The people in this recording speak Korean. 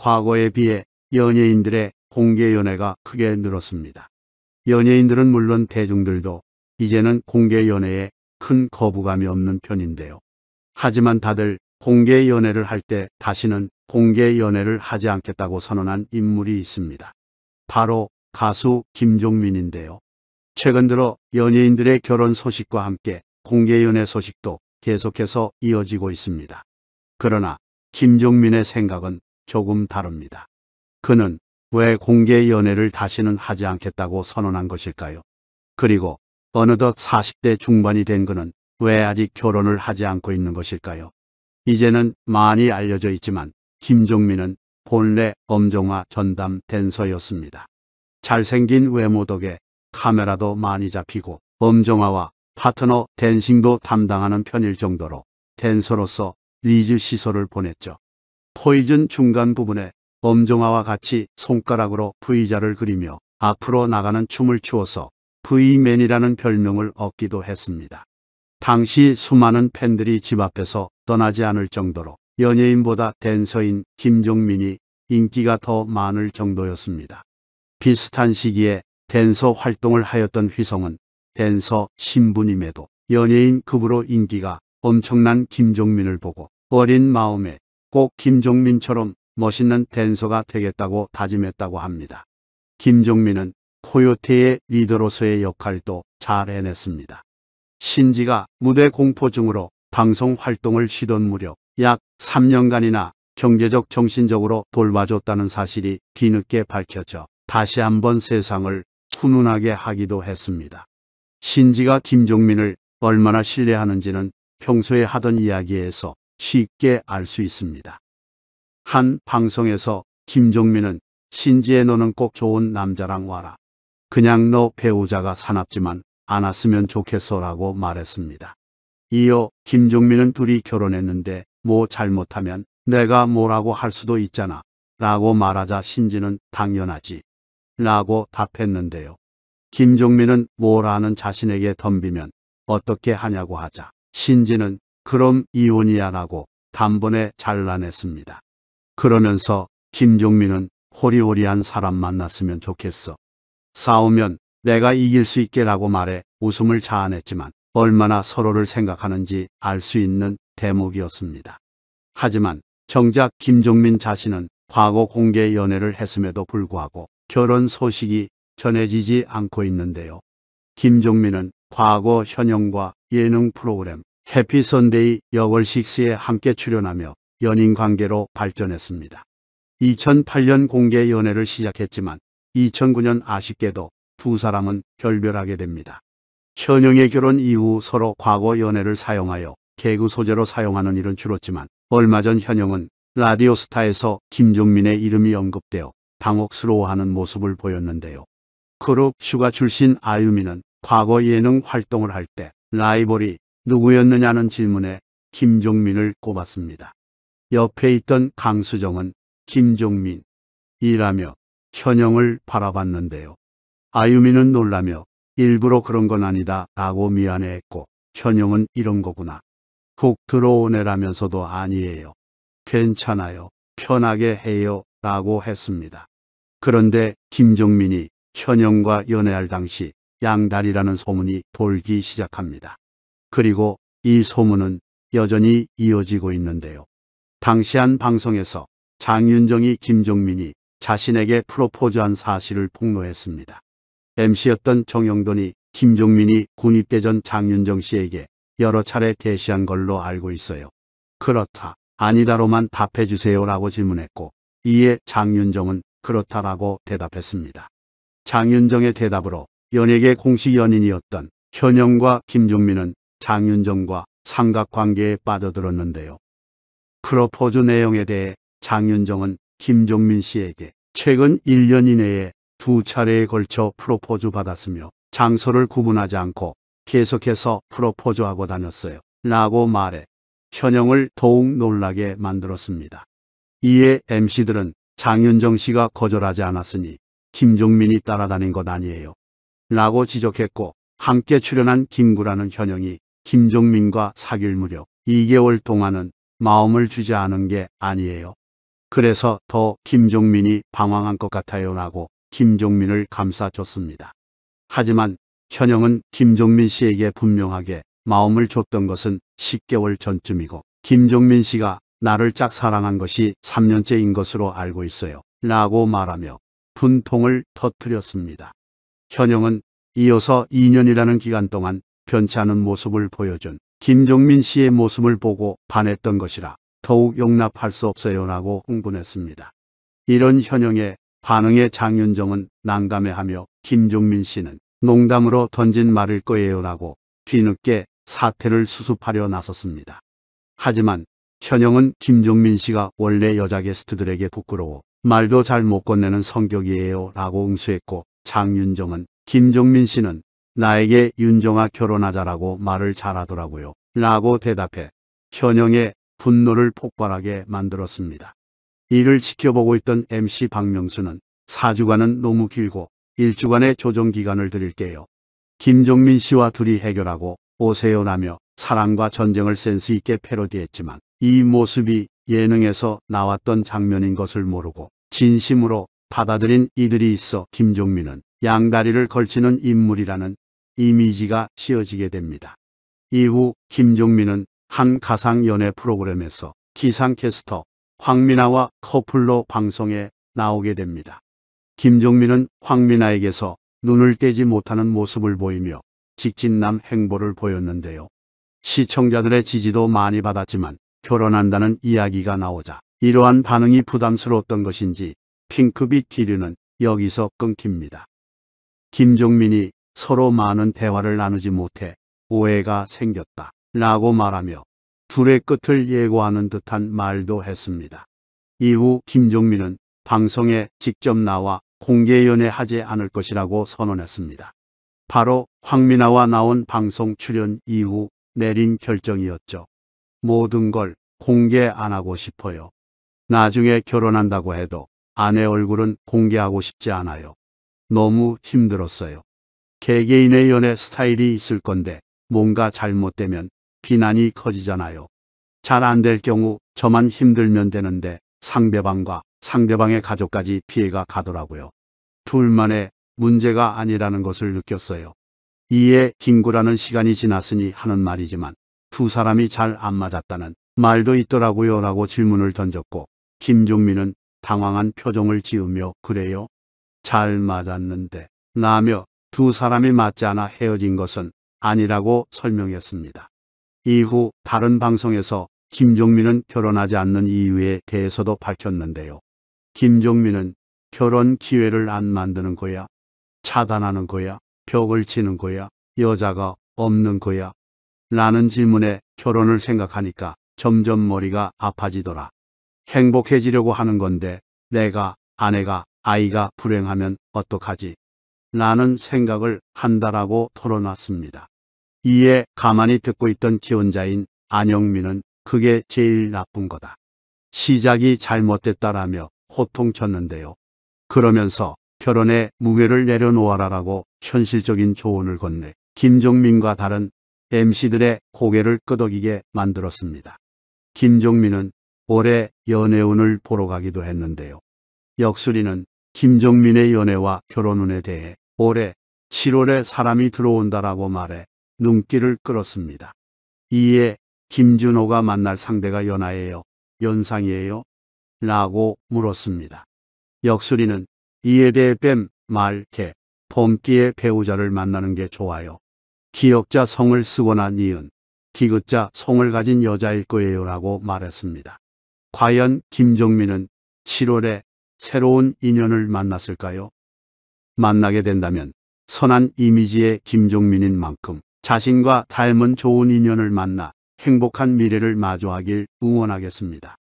과거에 비해 연예인들의 공개 연애가 크게 늘었습니다. 연예인들은 물론 대중들도 이제는 공개 연애에 큰 거부감이 없는 편인데요. 하지만 다들 공개 연애를 할 때 다시는 공개 연애를 하지 않겠다고 선언한 인물이 있습니다. 바로 가수 김종민인데요. 최근 들어 연예인들의 결혼 소식과 함께 공개 연애 소식도 계속해서 이어지고 있습니다. 그러나 김종민의 생각은 조금 다릅니다. 그는 왜 공개 연애를 다시는 하지 않겠다고 선언한 것일까요? 그리고 어느덧 40대 중반이 된 그는 왜 아직 결혼을 하지 않고 있는 것일까요? 이제는 많이 알려져 있지만 김종민은 본래 엄정화 전담 댄서였습니다. 잘생긴 외모 덕에 카메라도 많이 잡히고 엄정화와 파트너 댄싱도 담당하는 편일 정도로 댄서로서 리즈 시설을 보냈죠. 포이즌 중간 부분에 엄정화와 같이 손가락으로 V자를 그리며 앞으로 나가는 춤을 추어서 V맨이라는 별명을 얻기도 했습니다. 당시 수많은 팬들이 집 앞에서 떠나지 않을 정도로 연예인보다 댄서인 김종민이 인기가 더 많을 정도였습니다. 비슷한 시기에 댄서 활동을 하였던 휘성은 댄서 신분임에도 연예인급으로 인기가 엄청난 김종민을 보고 어린 마음에 꼭 김종민처럼 멋있는 댄서가 되겠다고 다짐했다고 합니다. 김종민은 코요테의 리더로서의 역할도 잘 해냈습니다. 신지가 무대 공포증으로 방송 활동을 쉬던 무렵 약 3년간이나 경제적 정신적으로 돌봐줬다는 사실이 뒤늦게 밝혀져 다시 한번 세상을 훈훈하게 하기도 했습니다. 신지가 김종민을 얼마나 신뢰하는지는 평소에 하던 이야기에서 쉽게 알 수 있습니다. 한 방송에서 김종민은 신지의 너는 꼭 좋은 남자랑 와라. 그냥 너 배우자가 사납지만 않았으면 좋겠어라고 말했습니다. 이어 김종민은 둘이 결혼했는데 뭐 잘못하면 내가 뭐라고 할 수도 있잖아 라고 말하자 신지는 당연하지 라고 답했는데요. 김종민은 뭘 아는 자신에게 덤비면 어떻게 하냐고 하자 신지는 그럼 이혼이야 라고 단번에 잘라냈습니다. 그러면서 김종민은 호리호리한 사람 만났으면 좋겠어. 싸우면 내가 이길 수 있게 라고 말해 웃음을 자아냈지만 얼마나 서로를 생각하는지 알 수 있는 대목이었습니다. 하지만 정작 김종민 자신은 과거 공개 연애를 했음에도 불구하고 결혼 소식이 전해지지 않고 있는데요. 김종민은 과거 현영과 예능 프로그램 해피선데이 여걸식스에 함께 출연하며 연인 관계로 발전했습니다. 2008년 공개 연애를 시작했지만 2009년 아쉽게도 두 사람은 결별하게 됩니다. 현영의 결혼 이후 서로 과거 연애를 사용하여 개그 소재로 사용하는 일은 줄었지만 얼마 전 현영은 라디오스타에서 김종민의 이름이 언급되어 당혹스러워하는 모습을 보였는데요. 그룹 슈가 출신 아유미는 과거 예능 활동을 할 때 라이벌이 누구였느냐는 질문에 김종민을 꼽았습니다. 옆에 있던 강수정은 김종민이라며 현영을 바라봤는데요. 아유미는 놀라며 일부러 그런 건 아니다 라고 미안해했고 현영은 이런 거구나. 훅 들어오네라면서도 아니에요. 괜찮아요. 편하게 해요 라고 했습니다. 그런데 김종민이 현영과 연애할 당시 양다리라는 소문이 돌기 시작합니다. 그리고 이 소문은 여전히 이어지고 있는데요. 당시 한 방송에서 장윤정이 김종민이 자신에게 프로포즈한 사실을 폭로했습니다. MC였던 정영돈이 김종민이 군입대 전 장윤정 씨에게 여러 차례 대시한 걸로 알고 있어요. 그렇다, 아니다로만 답해주세요 라고 질문했고 이에 장윤정은 그렇다라고 대답했습니다. 장윤정의 대답으로 연예계 공식 연인이었던 현영과 김종민은 장윤정과 삼각관계에 빠져들었는데요. 프로포즈 내용에 대해 장윤정은 김종민 씨에게 최근 1년 이내에 2차례에 걸쳐 프로포즈 받았으며 장소를 구분하지 않고 계속해서 프로포즈하고 다녔어요 라고 말해 현영을 더욱 놀라게 만들었습니다. 이에 MC들은 장윤정 씨가 거절하지 않았으니 김종민이 따라다닌 것 아니에요 라고 지적했고 함께 출연한 김구라는 현영이 김종민과 사귈 무렵 2개월 동안은 마음을 주지 않은 게 아니에요. 그래서 더 김종민이 방황한 것 같아요 라고 김종민을 감싸줬습니다. 하지만 현영은 김종민 씨에게 분명하게 마음을 줬던 것은 10개월 전쯤이고 김종민 씨가 나를 짝사랑한 것이 3년째인 것으로 알고 있어요 라고 말하며 분통을 터뜨렸습니다. 현영은 이어서 2년이라는 기간 동안 변치 않은 모습을 보여준 김종민 씨의 모습을 보고 반했던 것이라 더욱 용납할 수 없어요 라고 흥분했습니다. 이런 현영의 반응에 장윤정은 난감해하며 김종민 씨는 농담으로 던진 말일 거예요 라고 뒤늦게 사태를 수습하려 나섰습니다. 하지만 현영은 김종민 씨가 원래 여자 게스트들에게 부끄러워 말도 잘 못 건네는 성격이에요 라고 응수했고, 장윤정은 김종민 씨는 나에게 윤정아 결혼하자라고 말을 잘하더라고요 라고 대답해 현영의 분노를 폭발하게 만들었습니다. 이를 지켜보고 있던 MC 박명수는 4주간은 너무 길고 1주간의 조정기간을 드릴게요. 김종민 씨와 둘이 해결하고 오세요라며 사랑과 전쟁을 센스 있게 패러디했지만 이 모습이 예능에서 나왔던 장면인 것을 모르고 진심으로 받아들인 이들이 있어 김종민은 양다리를 걸치는 인물이라는 이미지가 씌워지게 됩니다. 이후 김종민은 한 가상 연애 프로그램에서 기상캐스터 황미나와 커플로 방송에 나오게 됩니다. 김종민은 황미나에게서 눈을 떼지 못하는 모습을 보이며 직진남 행보를 보였는데요. 시청자들의 지지도 많이 받았지만 결혼한다는 이야기가 나오자 이러한 반응이 부담스러웠던 것인지 핑크빛 기류는 여기서 끊깁니다. 김종민이 서로 많은 대화를 나누지 못해 오해가 생겼다 라고 말하며 둘의 끝을 예고하는 듯한 말도 했습니다. 이후 김종민은 방송에 직접 나와 공개 연애하지 않을 것이라고 선언했습니다. 바로 황미나와 나온 방송 출연 이후 내린 결정이었죠. 모든 걸 공개 안 하고 싶어요. 나중에 결혼한다고 해도 아내 얼굴은 공개하고 싶지 않아요. 너무 힘들었어요. 개개인의 연애 스타일이 있을 건데 뭔가 잘못되면 비난이 커지잖아요. 잘 안 될 경우 저만 힘들면 되는데 상대방과 상대방의 가족까지 피해가 가더라고요. 둘만의 문제가 아니라는 것을 느꼈어요. 이에 김구라는 시간이 지났으니 하는 말이지만 두 사람이 잘 안 맞았다는 말도 있더라고요 라고 질문을 던졌고, 김종민은 당황한 표정을 지으며 그래요? 잘 맞았는데 나며 두 사람이 맞지 않아 헤어진 것은 아니라고 설명했습니다. 이후 다른 방송에서 김종민은 결혼하지 않는 이유에 대해서도 밝혔는데요. 김종민은 결혼 기회를 안 만드는 거야? 차단하는 거야? 벽을 치는 거야? 여자가 없는 거야? 라는 질문에 결혼을 생각하니까 점점 머리가 아파지더라. 행복해지려고 하는 건데 내가, 아내가, 아이가 불행하면 어떡하지? 라는 생각을 한다라고 털어놨습니다. 이에 가만히 듣고 있던 기혼자인 안영민은 그게 제일 나쁜 거다. 시작이 잘못됐다라며 호통쳤는데요. 그러면서 결혼에 무게를 내려놓아라라고 현실적인 조언을 건네 김종민과 다른 MC들의 고개를 끄덕이게 만들었습니다. 김종민은 올해 연애운을 보러 가기도 했는데요. 역술이는 김종민의 연애와 결혼운에 대해 올해 7월에 사람이 들어온다라고 말해 눈길을 끌었습니다. 이에 김준호가 만날 상대가 연하예요? 연상이에요? 라고 물었습니다. 역술이는 이에 대해 뱀, 말, 개, 봄기의 배우자를 만나는 게 좋아요. 기역자 성을 쓰거나 니은, 디귿자 성을 가진 여자일 거예요 라고 말했습니다. 과연 김종민은 7월에 새로운 인연을 만났을까요? 만나게 된다면 선한 이미지의 김종민인 만큼 자신과 닮은 좋은 인연을 만나 행복한 미래를 마주하길 응원하겠습니다.